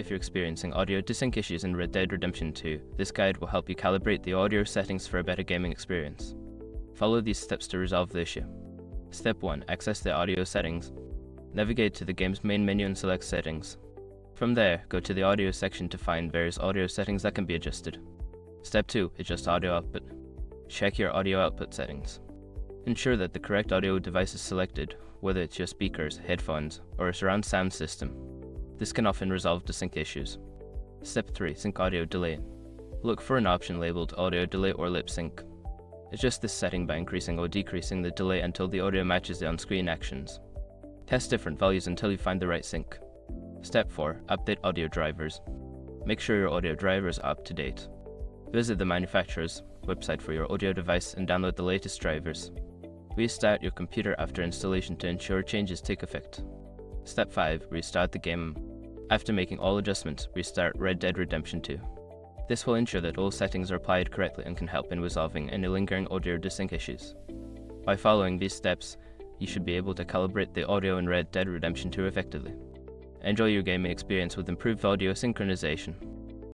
if you're experiencing audio desync issues in Red Dead Redemption 2, this guide will help you calibrate the audio settings for a better gaming experience. Follow these steps to resolve the issue. Step 1. Access the audio settings. Navigate to the game's main menu and select Settings. From there, go to the audio section to find various audio settings that can be adjusted. Step 2. Adjust audio output. Check your audio output settings. Ensure that the correct audio device is selected, whether it's your speakers, headphones, or a surround sound system. This can often resolve desync issues. Step 3. Sync audio delay. Look for an option labeled audio delay or lip sync. Adjust this setting by increasing or decreasing the delay until the audio matches the on-screen actions. Test different values until you find the right sync. Step 4. Update audio drivers. Make sure your audio drivers are up to date. Visit the manufacturer's website for your audio device and download the latest drivers. Restart your computer after installation to ensure changes take effect. Step 5. Restart the game. After making all adjustments, restart Red Dead Redemption 2. This will ensure that all settings are applied correctly and can help in resolving any lingering audio desync issues. By following these steps, you should be able to calibrate the audio in Red Dead Redemption 2 effectively. Enjoy your gaming experience with improved audio synchronization.